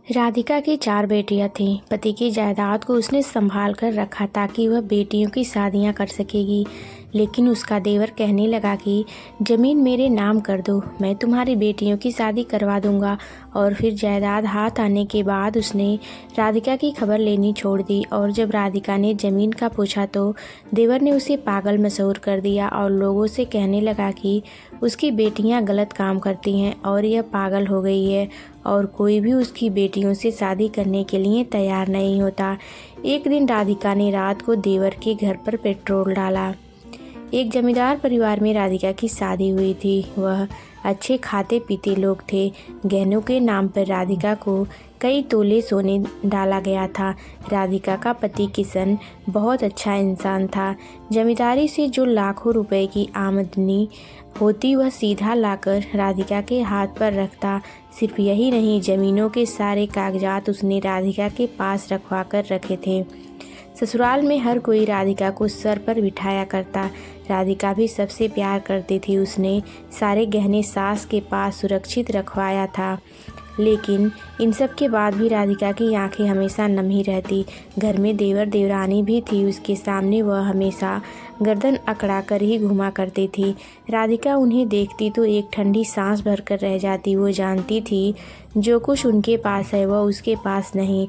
राधिका की 4 बेटियां थीं। पति की जायदाद को उसने संभाल कर रखा ताकि वह बेटियों की शादियां कर सकेगी। लेकिन उसका देवर कहने लगा कि ज़मीन मेरे नाम कर दो, मैं तुम्हारी बेटियों की शादी करवा दूंगा। और फिर जायदाद हाथ आने के बाद उसने राधिका की खबर लेनी छोड़ दी। और जब राधिका ने ज़मीन का पूछा तो देवर ने उसे पागल मशहूर कर दिया और लोगों से कहने लगा कि उसकी बेटियां गलत काम करती हैं और यह पागल हो गई है और कोई भी उसकी बेटियों से शादी करने के लिए तैयार नहीं होता। एक दिन राधिका ने रात को देवर के घर पर पेट्रोल डाला। एक जमींदार परिवार में राधिका की शादी हुई थी। वह अच्छे खाते पीते लोग थे। गहनों के नाम पर राधिका को कई तोले सोने डाला गया था। राधिका का पति किशन बहुत अच्छा इंसान था। जमींदारी से जो लाखों रुपए की आमदनी होती वह सीधा लाकर राधिका के हाथ पर रखता। सिर्फ यही नहीं, ज़मीनों के सारे कागजात उसने राधिका के पास रखवा कर रखे थे। ससुराल में हर कोई राधिका को सर पर बिठाया करता। राधिका भी सबसे प्यार करती थी। उसने सारे गहने सास के पास सुरक्षित रखवाया था। लेकिन इन सब के बाद भी राधिका की आंखें हमेशा नम ही रहती। घर में देवर देवरानी भी थी। उसके सामने वह हमेशा गर्दन अकड़ा कर ही घुमा करती थी। राधिका उन्हें देखती तो एक ठंडी सांस भरकर रह जाती। वो जानती थी जो कुछ उनके पास है वह उसके पास नहीं।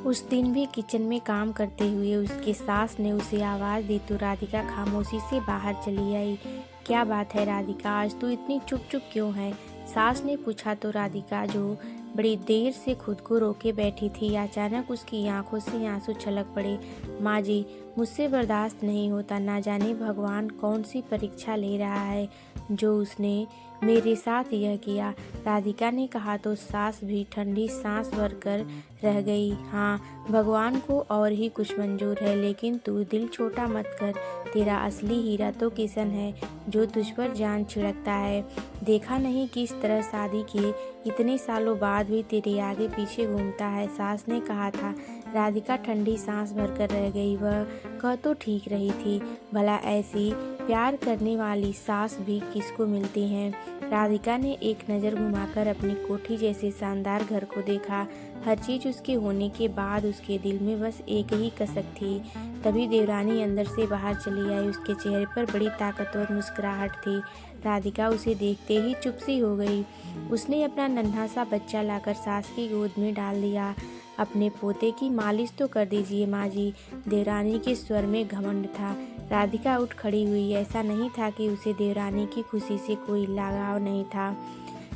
उस दिन भी किचन में काम करते हुए उसकी सास ने उसे आवाज़ दी तो राधिका खामोशी से बाहर चली आई। क्या बात है राधिका, आज तू इतनी चुप चुप क्यों है? सास ने पूछा तो राधिका, जो बड़ी देर से खुद को रोके बैठी थी, अचानक उसकी आंखों से आंसू छलक पड़े। माँ जी, मुझसे बर्दाश्त नहीं होता। ना जाने भगवान कौन सी परीक्षा ले रहा है जो उसने मेरे साथ यह किया। राधिका ने कहा तो सास भी ठंडी सांस भरकर रह गई। हाँ, भगवान को और ही कुछ मंजूर है, लेकिन तू दिल छोटा मत कर। तेरा असली हीरा तो किशन है जो तुझ पर जान छिड़कता है। देखा नहीं किस तरह शादी के इतने सालों बाद भी तेरे आगे पीछे घूमता है, सास ने कहा था। राधिका ठंडी सांस भरकर रह गई। वह कह तो ठीक रही थी, भला ऐसी प्यार करने वाली सास भी किसको मिलती हैं। राधिका ने एक नज़र घुमाकर अपनी कोठी जैसे शानदार घर को देखा। हर चीज़ उसके होने के बाद उसके दिल में बस एक ही कसक थी। तभी देवरानी अंदर से बाहर चली आई। उसके चेहरे पर बड़ी ताकतवर मुस्कुराहट थी। राधिका उसे देखते ही चुप सी हो गई। उसने अपना नन्हा सा बच्चा लाकर सास की गोद में डाल दिया। अपने पोते की मालिश तो कर दीजिए माँ जी, देवरानी के स्वर में घमंड था। राधिका उठ खड़ी हुई। ऐसा नहीं था कि उसे देवरानी की खुशी से कोई लगाव नहीं था,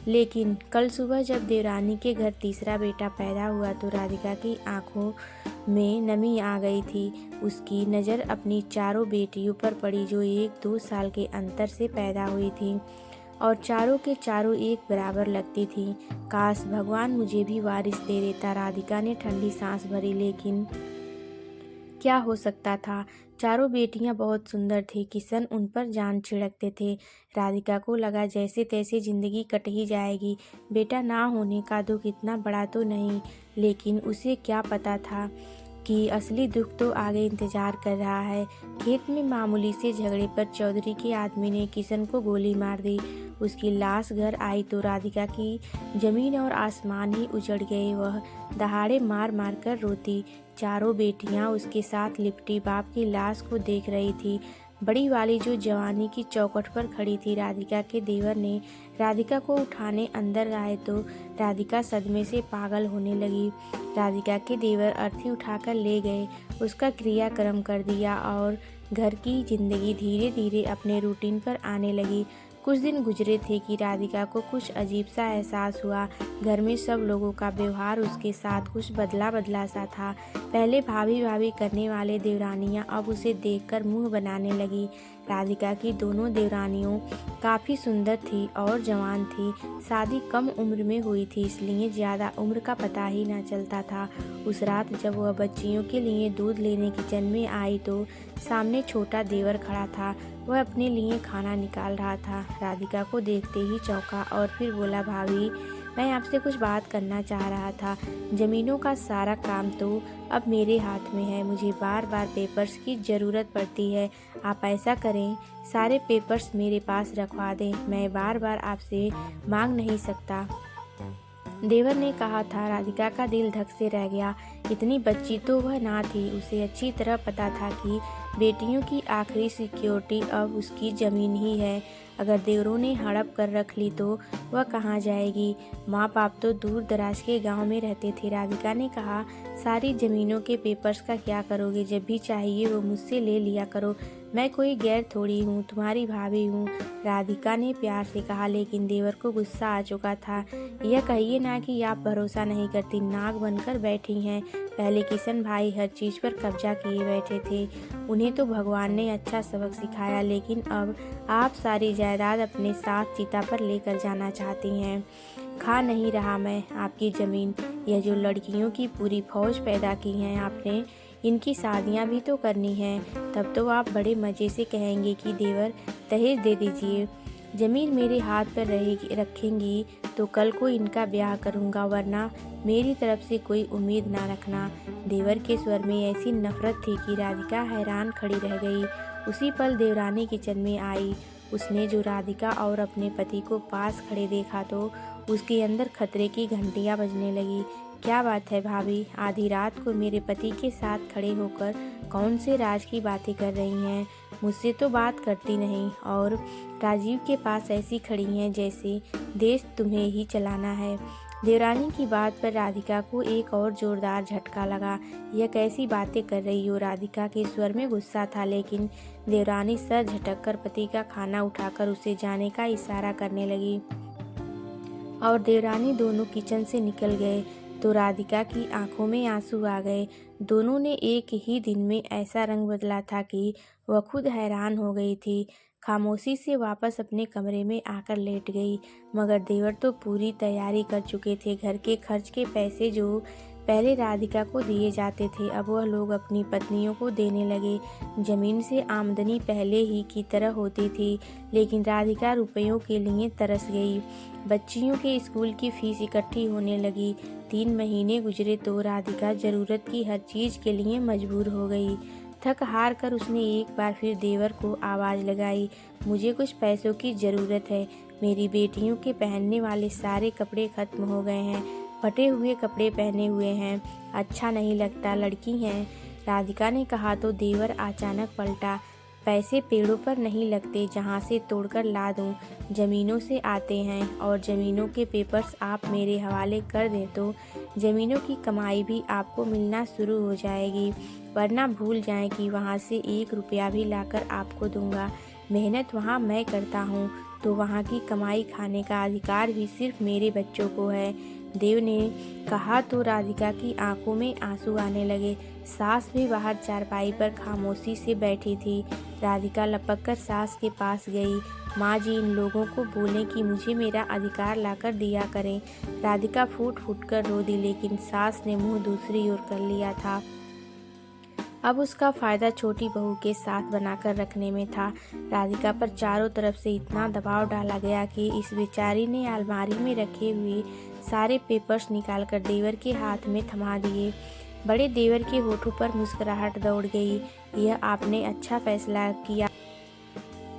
लेकिन कल सुबह जब देवरानी के घर तीसरा बेटा पैदा हुआ तो राधिका की आंखों में नमी आ गई थी। उसकी नज़र अपनी चारों बेटियों पर पड़ी जो 1-2 साल के अंतर से पैदा हुई थीं और चारों के चारों एक बराबर लगती थीं। काश भगवान मुझे भी वारिस दे देता। राधिका ने ठंडी सांस भरी, लेकिन क्या हो सकता था? चारों बेटियां बहुत सुंदर थी। किशन उन पर जान छिड़कते थे। राधिका को लगा जैसे तैसे जिंदगी कट ही जाएगी। बेटा ना होने का दुख इतना बड़ा तो नहीं, लेकिन उसे क्या पता था कि असली दुख तो आगे इंतजार कर रहा है। खेत में मामूली से झगड़े पर चौधरी के आदमी ने किशन को गोली मार दी। उसकी लाश घर आई तो राधिका की जमीन और आसमान ही उजड़ गए। वह दहाड़े मार मार कर रोती। चारों बेटियां उसके साथ लिपटी बाप की लाश को देख रही थी। बड़ी वाली जो जवानी की चौखट पर खड़ी थी। राधिका के देवर ने राधिका को उठाने अंदर आए तो राधिका सदमे से पागल होने लगी। राधिका के देवर अर्थी उठाकर ले गए, उसका क्रियाक्रम कर दिया और घर की जिंदगी धीरे धीरे अपने रूटीन पर आने लगी। कुछ दिन गुजरे थे कि राधिका को कुछ अजीब सा एहसास हुआ। घर में सब लोगों का व्यवहार उसके साथ कुछ बदला बदला सा था। पहले भाभी भाभी करने वाले देवरानियां अब उसे देखकर मुंह बनाने लगी। राधिका की दोनों देवरानियों काफ़ी सुंदर थी और जवान थी। शादी कम उम्र में हुई थी, इसलिए ज़्यादा उम्र का पता ही ना चलता था। उस रात जब वह बच्चियों के लिए दूध लेने किचन में आई तो सामने छोटा देवर खड़ा था। वह अपने लिए खाना निकाल रहा था। राधिका को देखते ही चौंका और फिर बोला, भाभी, मैं आपसे कुछ बात करना चाह रहा था। ज़मीनों का सारा काम तो अब मेरे हाथ में है। मुझे बार बार पेपर्स की ज़रूरत पड़ती है। आप ऐसा करें, सारे पेपर्स मेरे पास रखवा दें। मैं बार बार आपसे मांग नहीं सकता। देवर ने कहा था। राधिका का दिल धक से रह गया। इतनी बच्ची तो वह ना थी। उसे अच्छी तरह पता था कि बेटियों की आखिरी सिक्योरिटी अब उसकी ज़मीन ही है। अगर देवरों ने हड़प कर रख ली तो वह कहाँ जाएगी। माँ बाप तो दूर दराज के गांव में रहते थे। राधिका ने कहा, सारी ज़मीनों के पेपर्स का क्या करोगे? जब भी चाहिए वो मुझसे ले लिया करो। मैं कोई गैर थोड़ी हूँ, तुम्हारी भाभी हूँ। राधिका ने प्यार से कहा, लेकिन देवर को गुस्सा आ चुका था। यह कहिए ना कि आप भरोसा नहीं करती, नाक बनकर बैठी हैं। पहले किशन भाई हर चीज़ पर कब्जा किए बैठे थे। उन्हें तो भगवान ने अच्छा सबक सिखाया, लेकिन अब आप सारी जायदाद अपने साथ चिता पर लेकर जाना चाहती हैं। खा नहीं रहा मैं आपकी ज़मीन। यह जो लड़कियों की पूरी फौज पैदा की हैं आपने, इनकी शादियां भी तो करनी हैं। तब तो आप बड़े मज़े से कहेंगे कि देवर दहेज दे दीजिए। ज़मीन मेरे हाथ पर रहेगी रखेंगी तो कल को इनका ब्याह करूँगा, वरना मेरी तरफ से कोई उम्मीद ना रखना। देवर के स्वर में ऐसी नफरत थी कि राधिका हैरान खड़ी रह गई। उसी पल देवरानी किचन में आई। उसने जो राधिका और अपने पति को पास खड़े देखा तो उसके अंदर खतरे की घंटियां बजने लगी। क्या बात है भाभी, आधी रात को मेरे पति के साथ खड़े होकर कौन से राज की बातें कर रही हैं? मुझसे तो बात करती नहीं और राजीव के पास ऐसी खड़ी हैं जैसे देश तुम्हें ही चलाना है। देवरानी की बात पर राधिका को एक और जोरदार झटका लगा। यह कैसी बातें कर रही हो? राधिका के स्वर में गुस्सा था, लेकिन देवरानी सर झटक कर पति का खाना उठाकर उसे जाने का इशारा करने लगी और देवरानी दोनों किचन से निकल गए तो राधिका की आंखों में आंसू आ गए। दोनों ने एक ही दिन में ऐसा रंग बदला था कि वह खुद हैरान हो गई थी। खामोशी से वापस अपने कमरे में आकर लेट गई। मगर देवर तो पूरी तैयारी कर चुके थे। घर के खर्च के पैसे जो पहले राधिका को दिए जाते थे, अब वह लोग अपनी पत्नियों को देने लगे। जमीन से आमदनी पहले ही की तरह होती थी, लेकिन राधिका रुपयों के लिए तरस गई। बच्चियों के स्कूल की फीस इकट्ठी होने लगी। 3 महीने गुजरे तो राधिका ज़रूरत की हर चीज़ के लिए मजबूर हो गई। थक हार कर उसने एक बार फिर देवर को आवाज़ लगाई, मुझे कुछ पैसों की ज़रूरत है। मेरी बेटियों के पहनने वाले सारे कपड़े ख़त्म हो गए हैं। फटे हुए कपड़े पहने हुए हैं, अच्छा नहीं लगता, लड़की हैं। राधिका ने कहा तो देवर अचानक पलटा, पैसे पेड़ों पर नहीं लगते, जहाँ से तोड़कर ला दूँ। ज़मीनों से आते हैं और ज़मीनों के पेपर्स आप मेरे हवाले कर दें तो ज़मीनों की कमाई भी आपको मिलना शुरू हो जाएगी, वरना भूल जाएं कि वहाँ से 1 रुपया भी लाकर आपको दूंगा। मेहनत वहाँ मैं करता हूँ तो वहाँ की कमाई खाने का अधिकार भी सिर्फ मेरे बच्चों को है। देव ने कहा तो राधिका की आंखों में आंसू आने लगे। सास भी बाहर चारपाई पर खामोशी से बैठी थी। राधिका लपक कर सास के पास गई। माँ जी, इन लोगों को बोलें कि मुझे मेरा अधिकार लाकर दिया करें। राधिका फूट फूट कर रो दी, लेकिन सास ने मुंह दूसरी ओर कर लिया था। अब उसका फ़ायदा छोटी बहू के साथ बनाकर रखने में था। राधिका पर चारों तरफ से इतना दबाव डाला गया कि इस बेचारी ने अलमारी में रखे हुए सारे पेपर्स निकालकर देवर के हाथ में थमा दिए। बड़े देवर के होठों पर मुस्कुराहट दौड़ गई। यह आपने अच्छा फैसला किया।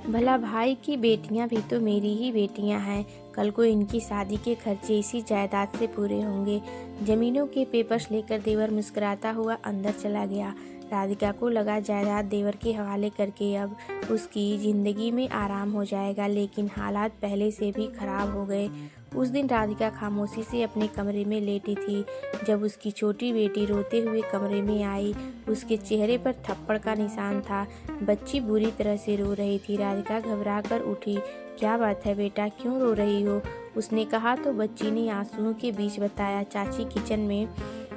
भला भाई की बेटियां भी तो मेरी ही बेटियां हैं। कल को इनकी शादी के खर्चे इसी जायदाद से पूरे होंगे। ज़मीनों के पेपर्स लेकर देवर मुस्कुराता हुआ अंदर चला गया। राधिका को लगा जायदाद देवर के हवाले करके अब उसकी ज़िंदगी में आराम हो जाएगा, लेकिन हालात पहले से भी खराब हो गए। उस दिन राधिका खामोशी से अपने कमरे में लेटी थी। जब उसकी छोटी बेटी रोते हुए कमरे में आई, उसके चेहरे पर थप्पड़ का निशान था। बच्ची बुरी तरह से रो रही थी। राधिका घबरा कर उठी। क्या बात है बेटा, क्यों रो रही हो? उसने कहा तो बच्ची ने आंसुओं के बीच बताया, चाची किचन में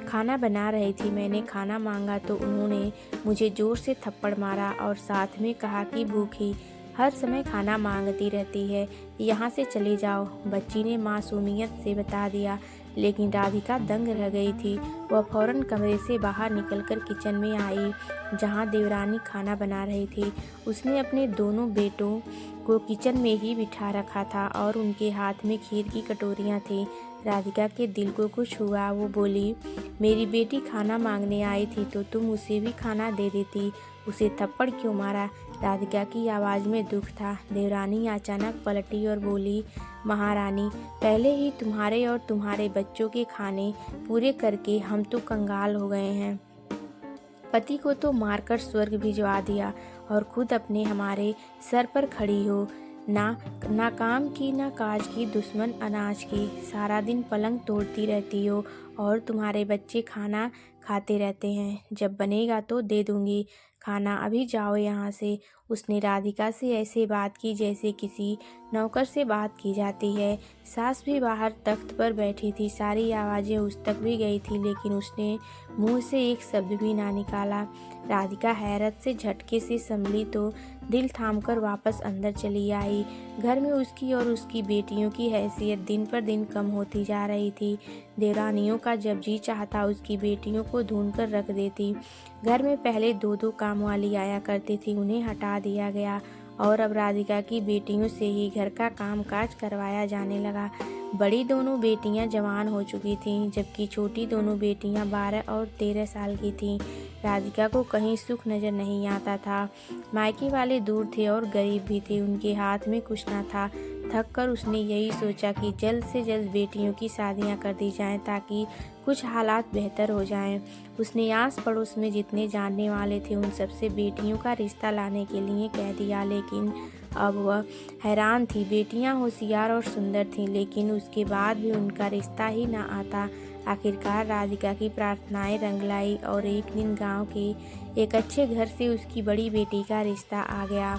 खाना बना रही थी। मैंने खाना मांगा तो उन्होंने मुझे जोर से थप्पड़ मारा और साथ में कहा कि भूखी हर समय खाना मांगती रहती है, यहाँ से चले जाओ। बच्ची ने मासूमियत से बता दिया, लेकिन राधिका दंग रह गई थी। वह फौरन कमरे से बाहर निकलकर किचन में आई, जहाँ देवरानी खाना बना रही थी। उसने अपने दोनों बेटों को किचन में ही बिठा रखा था और उनके हाथ में खीर की कटोरियाँ थीं। राधिका के दिल को कुछ हुआ। वो बोली, मेरी बेटी खाना मांगने आई थी तो तुम उसे भी खाना दे देती, उसे थप्पड़ क्यों मारा? राधिका की आवाज़ में दुख था। देवरानी अचानक पलटी और बोली, महारानी, पहले ही तुम्हारे और तुम्हारे बच्चों के खाने पूरे करके हम तो कंगाल हो गए हैं। पति को तो मारकर स्वर्ग भिजवा दिया और खुद अपने हमारे सर पर खड़ी हो। ना काम की ना काज की, दुश्मन अनाज की। सारा दिन पलंग तोड़ती रहती हो और तुम्हारे बच्चे खाना खाते रहते हैं। जब बनेगा तो दे दूंगी खाना, अभी जाओ यहाँ से। उसने राधिका से ऐसे बात की जैसे किसी नौकर से बात की जाती है। सास भी बाहर तख्त पर बैठी थी। सारी आवाज़ें उस तक भी गई थी, लेकिन उसने मुंह से एक शब्द भी ना निकाला। राधिका हैरत से झटके से संभली तो दिल थामकर वापस अंदर चली आई। घर में उसकी और उसकी बेटियों की हैसियत दिन पर दिन कम होती जा रही थी। देवरानियों का जब जी चाहता उसकी बेटियों को ढूंढ कर रख देती। घर में पहले 2-2 काम वाली आया करती थी, उन्हें हटा दिया गया और अब राधिका की बेटियों से ही घर का काम काज करवाया जाने लगा। बड़ी दोनों बेटियां जवान हो चुकी थीं, जबकि छोटी दोनों बेटियां 12 और 13 साल की थीं। राधिका को कहीं सुख नज़र नहीं आता था। मायके वाले दूर थे और गरीब भी थे, उनके हाथ में कुछ न था। थक कर उसने यही सोचा कि जल्द से जल्द बेटियों की शादियां कर दी जाएं ताकि कुछ हालात बेहतर हो जाएं। उसने आस पड़ोस में जितने जानने वाले थे उन सबसे बेटियों का रिश्ता लाने के लिए कह दिया, लेकिन अब वह हैरान थी। बेटियां होशियार और सुंदर थीं, लेकिन उसके बाद भी उनका रिश्ता ही ना आता। आखिरकार राधिका की प्रार्थनाएं रंग लाई और एक दिन गांव के एक अच्छे घर से उसकी बड़ी बेटी का रिश्ता आ गया।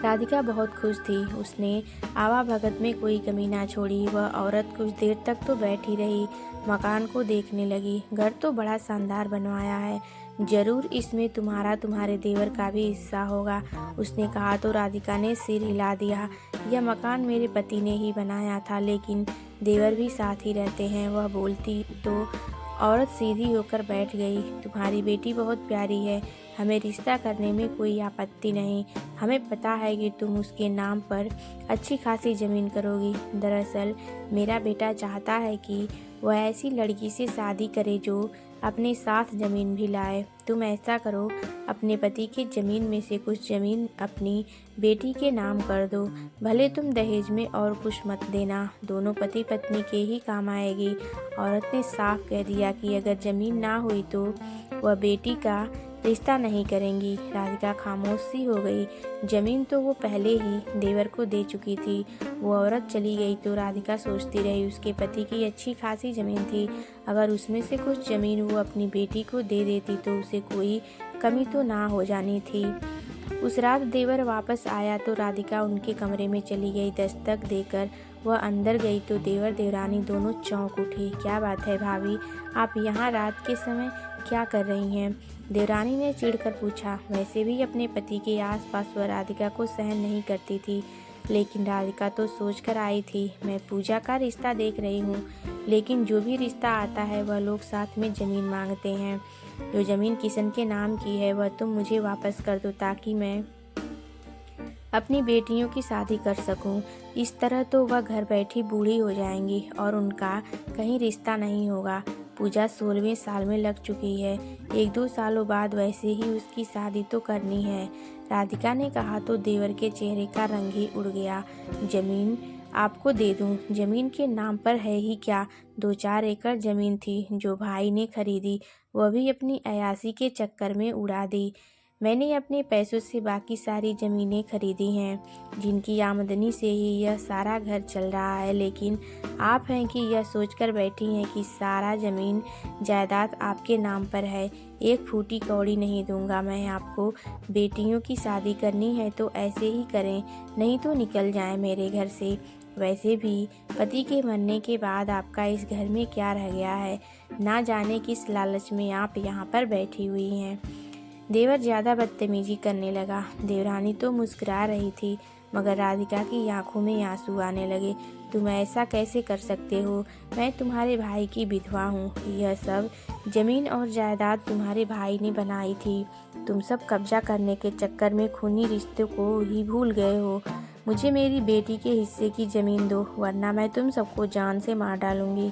राधिका बहुत खुश थी। उसने आवाभगत में कोई कमी ना छोड़ी। वह औरत कुछ देर तक तो बैठी रही, मकान को देखने लगी। घर तो बड़ा शानदार बनवाया है, जरूर इसमें तुम्हारे देवर का भी हिस्सा होगा, उसने कहा तो राधिका ने सिर हिला दिया। यह मकान मेरे पति ने ही बनाया था, लेकिन देवर भी साथ ही रहते हैं, वह बोलती तो औरत सीधी होकर बैठ गई। तुम्हारी बेटी बहुत प्यारी है, हमें रिश्ता करने में कोई आपत्ति नहीं। हमें पता है कि तुम उसके नाम पर अच्छी खासी ज़मीन करोगी। दरअसल मेरा बेटा चाहता है कि वह ऐसी लड़की से शादी करे जो अपने साथ ज़मीन भी लाए। तुम ऐसा करो, अपने पति की ज़मीन में से कुछ ज़मीन अपनी बेटी के नाम कर दो। भले तुम दहेज में और कुछ मत देना, दोनों पति पत्नी के ही काम आएगी। औरत ने साफ कह दिया कि अगर ज़मीन ना हुई तो वह बेटी का रिश्ता नहीं करेंगी। राधिका खामोश सी हो गई। जमीन तो वो पहले ही देवर को दे चुकी थी। वो औरत चली गई तो राधिका सोचती रही। उसके पति की अच्छी खासी जमीन थी, अगर उसमें से कुछ जमीन वो अपनी बेटी को दे देती तो उसे कोई कमी तो ना हो जानी थी। उस रात देवर वापस आया तो राधिका उनके कमरे में चली गई। दस्तक देकर वह अंदर गई तो देवर देवरानी दोनों चौंक उठी। क्या बात है भाभी, आप यहाँ रात के समय क्या कर रही हैं? देवरानी ने चिढ़कर पूछा। वैसे भी अपने पति के आसपास वह राधिका को सहन नहीं करती थी, लेकिन राधिका तो सोच कर आई थी, मैं पूजा का रिश्ता देख रही हूँ, लेकिन जो भी रिश्ता आता है वह लोग साथ में ज़मीन मांगते हैं। जो ज़मीन किशन के नाम की है वह तुम मुझे वापस कर दो ताकि मैं अपनी बेटियों की शादी कर सकूं। इस तरह तो वह घर बैठी बूढ़ी हो जाएंगी और उनका कहीं रिश्ता नहीं होगा। पूजा 16वें साल में लग चुकी है, 1-2 सालों बाद वैसे ही उसकी शादी तो करनी है। राधिका ने कहा तो देवर के चेहरे का रंग ही उड़ गया। जमीन आपको दे दूं? जमीन के नाम पर है ही क्या? 2-4 एकड़ जमीन थी जो भाई ने खरीदी, वह भी अपनी अयासी के चक्कर में उड़ा दी। मैंने अपने पैसों से बाकी सारी ज़मीनें खरीदी हैं, जिनकी आमदनी से ही यह सारा घर चल रहा है, लेकिन आप हैं कि यह सोचकर बैठी हैं कि सारा ज़मीन जायदाद आपके नाम पर है। एक फूटी कौड़ी नहीं दूंगा मैं आपको। बेटियों की शादी करनी है तो ऐसे ही करें, नहीं तो निकल जाएं मेरे घर से। वैसे भी पति के मरने के बाद आपका इस घर में क्या रह गया है? ना जाने किस लालच में आप यहाँ पर बैठी हुई हैं। देवर ज़्यादा बदतमीजी करने लगा। देवरानी तो मुस्कुरा रही थी, मगर राधिका की आंखों में आंसू आने लगे। तुम ऐसा कैसे कर सकते हो? मैं तुम्हारे भाई की विधवा हूँ। यह सब जमीन और जायदाद तुम्हारे भाई ने बनाई थी। तुम सब कब्जा करने के चक्कर में खूनी रिश्ते को ही भूल गए हो। मुझे मेरी बेटी के हिस्से की ज़मीन दो, वरना मैं तुम सबको जान से मार डालूंगी।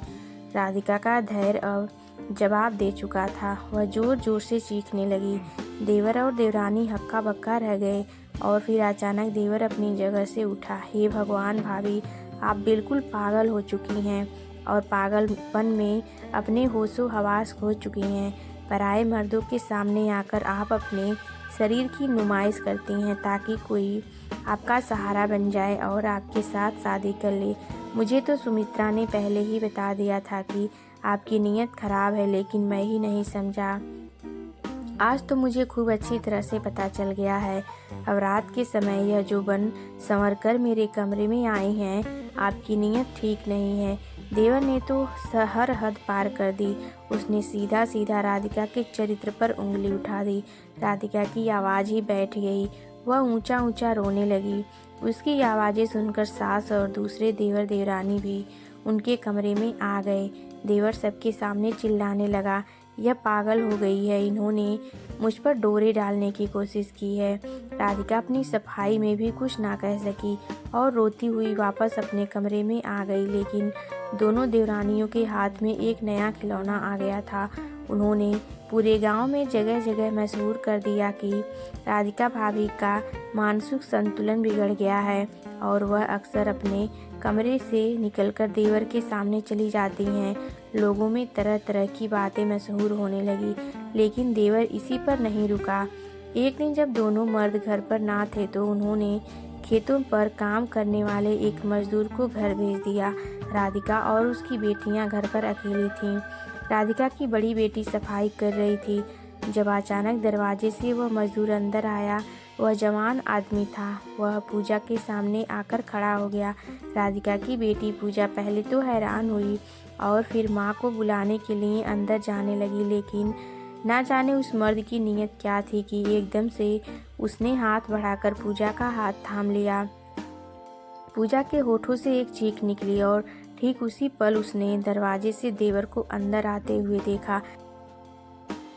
राधिका का धैर्य अब जवाब दे चुका था। वह ज़ोर ज़ोर से चीखने लगी। देवर और देवरानी हक्का बक्का रह गए और फिर अचानक देवर अपनी जगह से उठा। हे भगवान भाभी, आप बिल्कुल पागल हो चुकी हैं और पागलपन में अपने होशो हवास खो चुकी हैं। पराए मर्दों के सामने आकर आप अपने शरीर की नुमाइश करती हैं ताकि कोई आपका सहारा बन जाए और आपके साथ शादी कर ले। मुझे तो सुमित्रा ने पहले ही बता दिया था कि आपकी नीयत खराब है, लेकिन मैं ही नहीं समझा। आज तो मुझे खूब अच्छी तरह से पता चल गया है। अब रात के समय यह जो बन संवर कर मेरे कमरे में आए हैं, आपकी नीयत ठीक नहीं है। देवर ने तो हर हद पार कर दी। उसने सीधा सीधा राधिका के चरित्र पर उंगली उठा दी। राधिका की आवाज़ ही बैठ गई। वह ऊंचा ऊंचा रोने लगी। उसकी आवाज़ें सुनकर सास और दूसरे देवर देवरानी भी उनके कमरे में आ गए। देवर सबके सामने चिल्लाने लगा, यह पागल हो गई है, इन्होंने मुझ पर डोरे डालने की कोशिश की है। राधिका अपनी सफाई में भी कुछ ना कह सकी और रोती हुई वापस अपने कमरे में आ गई। लेकिन दोनों देवरानियों के हाथ में एक नया खिलौना आ गया था। उन्होंने पूरे गांव में जगह जगह मशहूर कर दिया कि राधिका भाभी का मानसिक संतुलन बिगड़ गया है और वह अक्सर अपने कमरे से निकलकर देवर के सामने चली जाती हैं। लोगों में तरह तरह की बातें मशहूर होने लगी, लेकिन देवर इसी पर नहीं रुका। एक दिन जब दोनों मर्द घर पर ना थे तो उन्होंने खेतों पर काम करने वाले एक मजदूर को घर भेज दिया। राधिका और उसकी बेटियां घर पर अकेली थीं। राधिका की बड़ी बेटी सफाई कर रही थी जब अचानक दरवाजे से वह मजदूर अंदर आया। वह जवान आदमी था। वह पूजा के सामने आकर खड़ा हो गया। राधिका की बेटी पूजा पहले तो हैरान हुई और फिर माँ को बुलाने के लिए अंदर जाने लगी, लेकिन ना जाने उस मर्द की नीयत क्या थी कि एकदम से उसने हाथ बढ़ाकर पूजा का हाथ थाम लिया। पूजा के होठों से एक चीख निकली और ठीक उसी पल उसने दरवाजे से देवर को अंदर आते हुए देखा।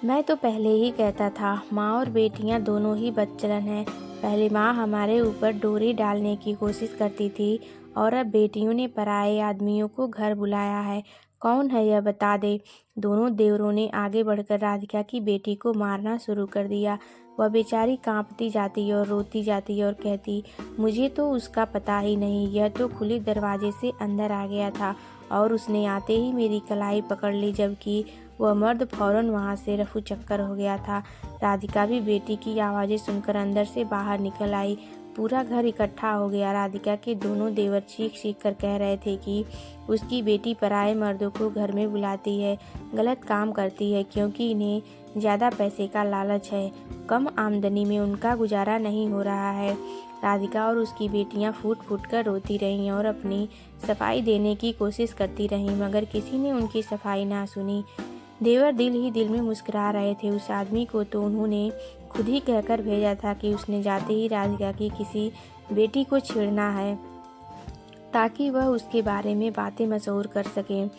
मैं तो पहले ही कहता था, माँ और बेटियाँ दोनों ही बदचलन हैं। पहले माँ हमारे ऊपर डोरी डालने की कोशिश करती थी और अब बेटियों ने पराए आदमियों को घर बुलाया है। कौन है यह बता दे। दोनों देवरों ने आगे बढ़कर राधिका की बेटी को मारना शुरू कर दिया। वह बेचारी कांपती जाती और रोती जाती और कहती, मुझे तो उसका पता ही नहीं, यह तो खुले दरवाजे से अंदर आ गया था और उसने आते ही मेरी कलाई पकड़ ली, जबकि वह मर्द फौरन वहां से रफू चक्कर हो गया था। राधिका भी बेटी की आवाज़ें सुनकर अंदर से बाहर निकल आई। पूरा घर इकट्ठा हो गया। राधिका के दोनों देवर चीख चीख कर कह रहे थे कि उसकी बेटी पराए मर्दों को घर में बुलाती है, गलत काम करती है, क्योंकि इन्हें ज़्यादा पैसे का लालच है। कम आमदनी में उनका गुजारा नहीं हो रहा है। राधिका और उसकी बेटियां फूट फूट कर रोती रहीं और अपनी सफाई देने की कोशिश करती रहीं, मगर किसी ने उनकी सफाई ना सुनी। देवर दिल ही दिल में मुस्कुरा रहे थे। उस आदमी को तो उन्होंने खुद ही कहकर भेजा था कि उसने जाते ही राधिका की किसी बेटी को छेड़ना है ताकि वह उसके बारे में बातें मशहूर कर सकें।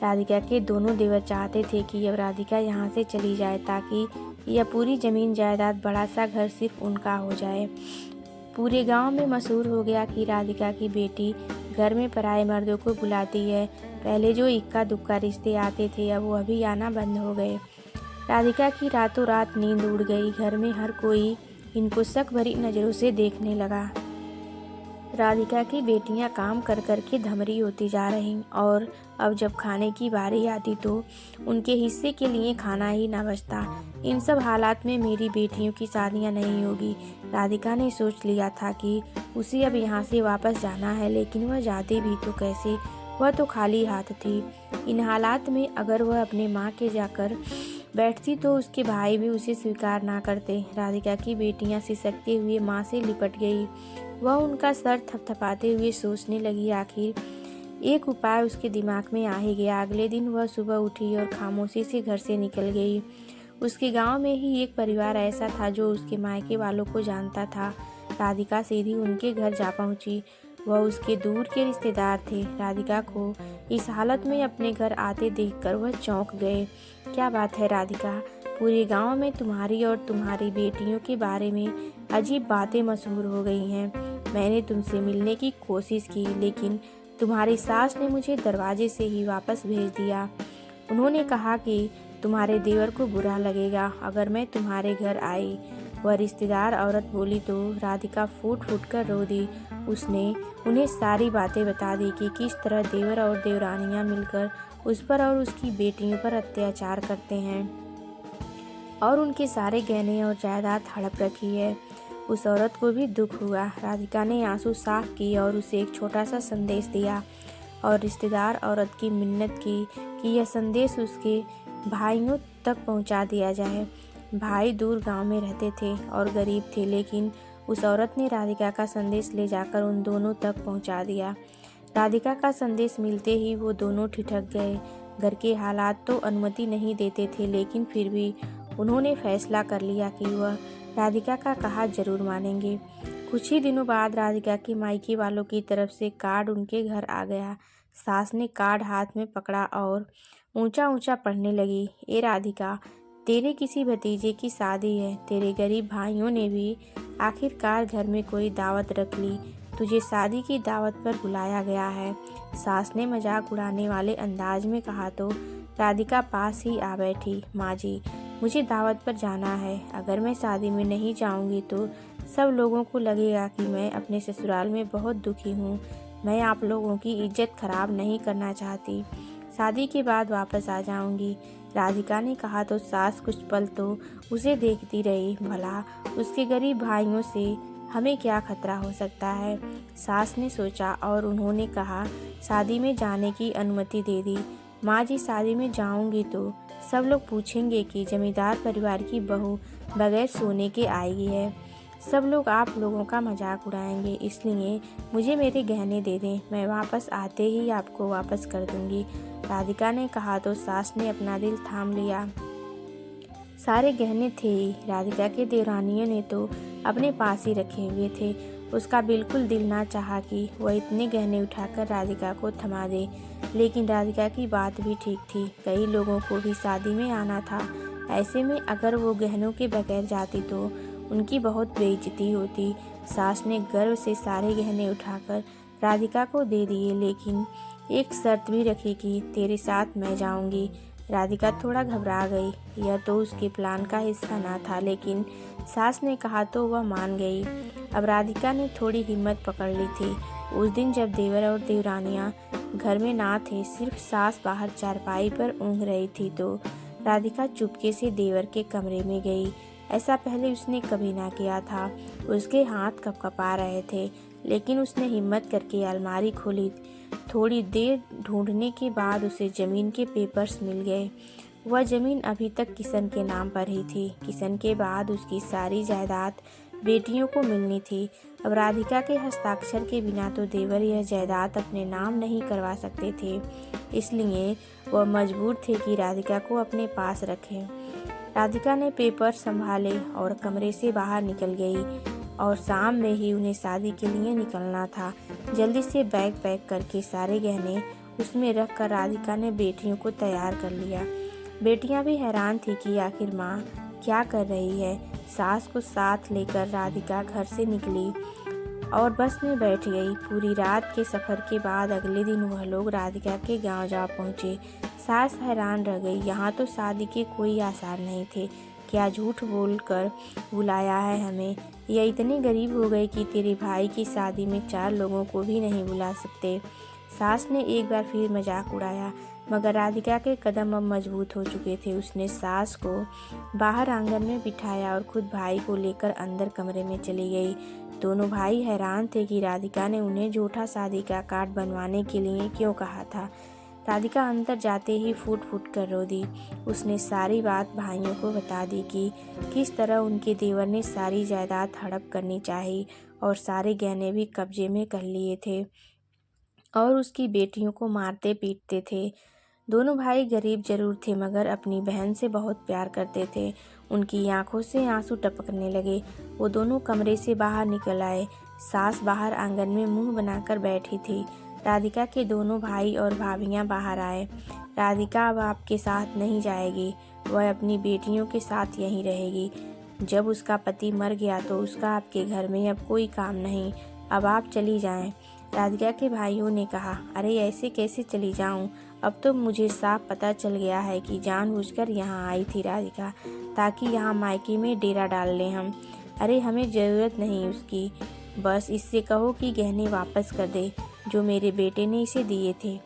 राधिका के दोनों देवर चाहते थे कि अब राधिका यहाँ से चली जाए ताकि यह पूरी ज़मीन जायदाद बड़ा सा घर सिर्फ उनका हो जाए। पूरे गांव में मशहूर हो गया कि राधिका की बेटी घर में पराए मर्दों को बुलाती है। पहले जो इक्का दुक्का रिश्ते आते थे अब वह भी आना बंद हो गए। राधिका की रातों रात नींद उड़ गई। घर में हर कोई इनको शक भरी नज़रों से देखने लगा। राधिका की बेटियां काम कर कर के धमरी होती जा रहीं और अब जब खाने की बारी आती तो उनके हिस्से के लिए खाना ही ना बचता। इन सब हालात में मेरी बेटियों की शादियां नहीं होगी। राधिका ने सोच लिया था कि उसे अब यहाँ से वापस जाना है, लेकिन वह जाती भी तो कैसे। वह तो खाली हाथ थी। इन हालात में अगर वह अपने माँ के जाकर बैठती तो उसके भाई भी उसे स्वीकार ना करते। राधिका की बेटियां सिसकते हुए माँ से लिपट गई। वह उनका सर थपथपाते हुए सोचने लगी। आखिर एक उपाय उसके दिमाग में आ ही गया। अगले दिन वह सुबह उठी और खामोशी से घर से निकल गई। उसके गांव में ही एक परिवार ऐसा था जो उसके मायके वालों को जानता था। राधिका सीधी उनके घर जा पहुंची। वह उसके दूर के रिश्तेदार थे। राधिका को इस हालत में अपने घर आते देखकर वह चौंक गए। क्या बात है राधिका, पूरे गांव में तुम्हारी और तुम्हारी बेटियों के बारे में अजीब बातें मशहूर हो गई हैं। मैंने तुमसे मिलने की कोशिश की, लेकिन तुम्हारी सास ने मुझे दरवाजे से ही वापस भेज दिया। उन्होंने कहा कि तुम्हारे देवर को बुरा लगेगा अगर मैं तुम्हारे घर आई। वह रिश्तेदार औरत बोली तो राधिका फूट फूट कर रो दी। उसने उन्हें सारी बातें बता दी कि किस तरह देवर और देवरानियां मिलकर उस पर और उसकी बेटियों पर अत्याचार करते हैं और उनके सारे गहने और जायदाद हड़प रखी है। उस औरत को भी दुख हुआ। राधिका ने आंसू साफ किए और उसे एक छोटा सा संदेश दिया और रिश्तेदार औरत की मिन्नत की कि यह संदेश उसके भाइयों तक पहुंचा दिया जाए। भाई दूर गांव में रहते थे और गरीब थे, लेकिन उस औरत ने राधिका का संदेश ले जाकर उन दोनों तक पहुंचा दिया। राधिका का संदेश मिलते ही वो दोनों ठिठक गए। घर के हालात तो अनुमति नहीं देते थे, लेकिन फिर भी उन्होंने फैसला कर लिया कि वह राधिका का कहा जरूर मानेंगे। कुछ ही दिनों बाद राधिका के मायके वालों की तरफ से कार्ड उनके घर आ गया। सास ने कार्ड हाथ में पकड़ा और ऊंचा ऊंचा पढ़ने लगी। ए राधिका, तेरे किसी भतीजे की शादी है। तेरे गरीब भाइयों ने भी आखिरकार घर में कोई दावत रख ली। तुझे शादी की दावत पर बुलाया गया है। सास ने मजाक उड़ाने वाले अंदाज में कहा तो राधिका पास ही आ बैठी। माँ जी, मुझे दावत पर जाना है। अगर मैं शादी में नहीं जाऊंगी तो सब लोगों को लगेगा कि मैं अपने ससुराल में बहुत दुखी हूँ। मैं आप लोगों की इज्जत खराब नहीं करना चाहती। शादी के बाद वापस आ जाऊंगी। राधिका ने कहा तो सास कुछ पल तो उसे देखती रही। भला उसके गरीब भाइयों से हमें क्या खतरा हो सकता है, सास ने सोचा और उन्होंने कहा शादी में जाने की अनुमति दे दी। माँ जी, शादी में जाऊंगी तो सब लोग पूछेंगे कि जमींदार परिवार की बहू बगैर सोने के आई है। सब लोग आप लोगों का मजाक उड़ाएंगे, इसलिए मुझे मेरे गहने दे दें। मैं वापस आते ही आपको वापस कर दूंगी। राधिका ने कहा तो सास ने अपना दिल थाम लिया। सारे गहने थे ही। राधिका के देवरानियों ने तो अपने पास ही रखे हुए थे। उसका बिल्कुल दिल ना चाहा कि वह इतने गहने उठाकर राधिका को थमा दे, लेकिन राधिका की बात भी ठीक थी। कई लोगों को भी शादी में आना था। ऐसे में अगर वो गहनों के बगैर जाती तो उनकी बहुत बेइज्जती होती। सास ने गर्व से सारे गहने उठाकर राधिका को दे दिए, लेकिन एक शर्त भी रखी कि तेरे साथ मैं जाऊंगी। राधिका थोड़ा घबरा गई। यह तो उसके प्लान का हिस्सा ना था, लेकिन सास ने कहा तो वह मान गई। अब राधिका ने थोड़ी हिम्मत पकड़ ली थी। उस दिन जब देवर और देवरानियां घर में ना थे, सिर्फ सास बाहर चारपाई पर ऊँघ रही थी, तो राधिका चुपके से देवर के कमरे में गई। ऐसा पहले उसने कभी ना किया था। उसके हाथ कँपकँपा रहे थे, लेकिन उसने हिम्मत करके अलमारी खोली। थोड़ी देर ढूंढने के बाद उसे जमीन के पेपर्स मिल गए। वह जमीन अभी तक किशन के नाम पर ही थी। किशन के बाद उसकी सारी जायदाद बेटियों को मिलनी थी। अब राधिका के हस्ताक्षर के बिना तो देवर यह जायदाद अपने नाम नहीं करवा सकते थे, इसलिए वह मजबूर थे कि राधिका को अपने पास रखें। राधिका ने पेपर संभाले और कमरे से बाहर निकल गई, और शाम में ही उन्हें शादी के लिए निकलना था। जल्दी से बैग पैक करके सारे गहने उसमें रख कर राधिका ने बेटियों को तैयार कर लिया। बेटियां भी हैरान थी कि आखिर माँ क्या कर रही है। सास को साथ लेकर राधिका घर से निकली और बस में बैठ गई। पूरी रात के सफ़र के बाद अगले दिन वह लोग राधिका के गांव जा पहुँचे। सास हैरान रह गई। यहाँ तो शादी के कोई आसार नहीं थे। क्या झूठ बोलकर बुलाया है हमें। यह इतने गरीब हो गए कि तेरे भाई की शादी में 4 लोगों को भी नहीं बुला सकते। सास ने एक बार फिर मजाक उड़ाया, मगर राधिका के कदम अब मजबूत हो चुके थे। उसने सास को बाहर आंगन में बिठाया और खुद भाई को लेकर अंदर कमरे में चली गई। दोनों भाई हैरान थे कि राधिका ने उन्हें झूठा शादी का कार्ड बनवाने के लिए क्यों कहा था। राधिका अंदर जाते ही फूट फूट कर रो दी। उसने सारी बात भाइयों को बता दी कि किस तरह उनके देवर ने सारी जायदाद हड़प करनी चाहिए और सारे गहने भी कब्जे में कर लिए थे और उसकी बेटियों को मारते पीटते थे। दोनों भाई गरीब जरूर थे, मगर अपनी बहन से बहुत प्यार करते थे। उनकी आंखों से आंसू टपकने लगे। वो दोनों कमरे से बाहर निकल आए। सास बाहर आंगन में मुंह बनाकर बैठी थी। राधिका के दोनों भाई और भाभियां बाहर आए। राधिका अब आपके साथ नहीं जाएगी, वह अपनी बेटियों के साथ यहीं रहेगी। जब उसका पति मर गया तो उसका आपके घर में अब कोई काम नहीं। अब आप चली जाएं। राधिका के भाइयों ने कहा, अरे ऐसे कैसे चली जाऊं? अब तो मुझे साफ पता चल गया है कि जानबूझकर यहाँ आई थी राधिका, ताकि यहाँ मायके में डेरा डाल लें हम। अरे हमें ज़रूरत नहीं उसकी, बस इससे कहो कि गहने वापस कर दे जो मेरे बेटे ने इसे दिए थे।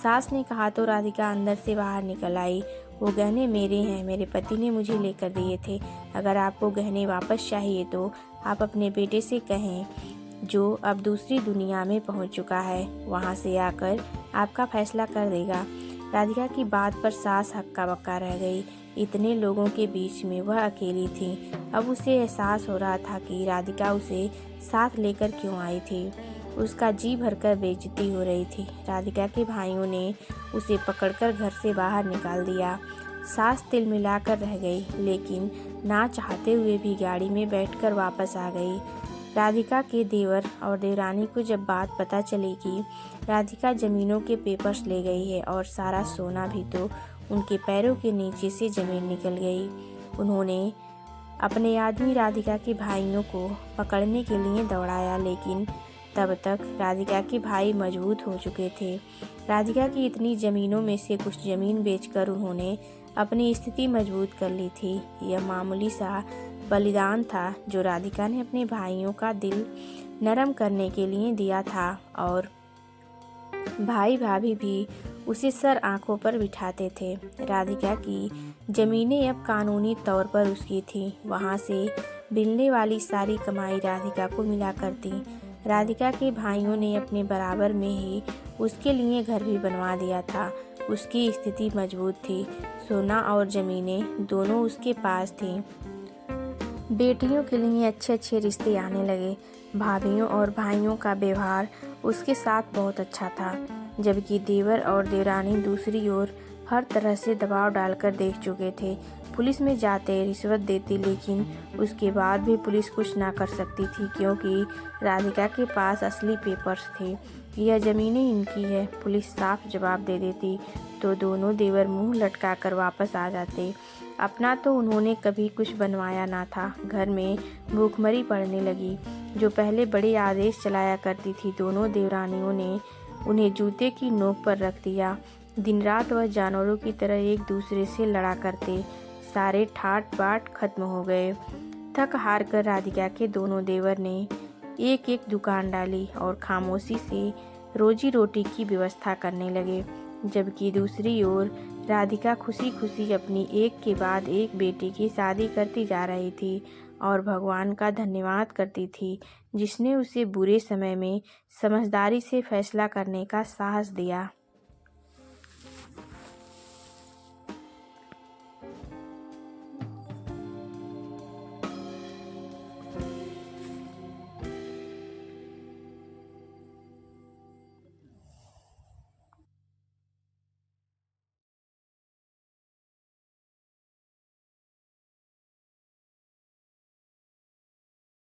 सास ने कहा तो राधिका अंदर से बाहर निकल आई। वो गहने मेरे हैं, मेरे पति ने मुझे लेकर दिए थे। अगर आपको गहने वापस चाहिए तो आप अपने बेटे से कहें, जो अब दूसरी दुनिया में पहुंच चुका है, वहां से आकर आपका फैसला कर देगा। राधिका की बात पर सास हक्का बक्का रह गई। इतने लोगों के बीच में वह अकेली थी। अब उसे एहसास हो रहा था कि राधिका उसे साथ लेकर क्यों आई थी। उसका जी भरकर बेइज्जती हो रही थी। राधिका के भाइयों ने उसे पकड़कर घर से बाहर निकाल दिया। सास तिलमिलाकर रह गई, लेकिन ना चाहते हुए भी गाड़ी में बैठकर वापस आ गई। राधिका के देवर और देवरानी को जब बात पता चली कि राधिका जमीनों के पेपर्स ले गई है और सारा सोना भी, तो उनके पैरों के नीचे से जमीन निकल गई। उन्होंने अपने आदमी राधिका के भाइयों को पकड़ने के लिए दौड़ाया, लेकिन तब तक राधिका के भाई मजबूत हो चुके थे। राधिका की इतनी जमीनों में से कुछ जमीन बेचकर उन्होंने अपनी स्थिति मजबूत कर ली थी। यह मामूली सा बलिदान था जो राधिका ने अपने भाइयों का दिल नरम करने के लिए दिया था, और भाई भाभी भी उसे सर आंखों पर बिठाते थे। राधिका की जमीनें अब कानूनी तौर पर उसकी थी। वहां से मिलने वाली सारी कमाई राधिका को मिला करती। राधिका के भाइयों ने अपने बराबर में ही उसके लिए घर भी बनवा दिया था। उसकी स्थिति मजबूत थी। सोना और जमीनें दोनों उसके पास थी। बेटियों के लिए अच्छे अच्छे रिश्ते आने लगे। भाभियों और भाइयों का व्यवहार उसके साथ बहुत अच्छा था, जबकि देवर और देवरानी दूसरी ओर हर तरह से दबाव डालकर देख चुके थे। पुलिस में जाते, रिश्वत देते, लेकिन उसके बाद भी पुलिस कुछ ना कर सकती थी, क्योंकि राधिका के पास असली पेपर्स थे। यह जमीनें इनकी है, पुलिस साफ जवाब दे देती तो दोनों देवर मुंह लटकाकर वापस आ जाते। अपना तो उन्होंने कभी कुछ बनवाया ना था। घर में भूखमरी पड़ने लगी। जो पहले बड़े आदेश चलाया करती थी, दोनों देवरानियों ने उन्हें जूते की नोक पर रख दिया। दिन रात वह जानवरों की तरह एक दूसरे से लड़ा करते। सारे ठाट बाट खत्म हो गए। थक हार कर राधिका के दोनों देवर ने एक एक दुकान डाली और खामोशी से रोजी रोटी की व्यवस्था करने लगे, जबकि दूसरी ओर राधिका खुशी खुशी अपनी एक के बाद एक बेटी की शादी करती जा रही थी और भगवान का धन्यवाद करती थी, जिसने उसे बुरे समय में समझदारी से फैसला करने का साहस दिया।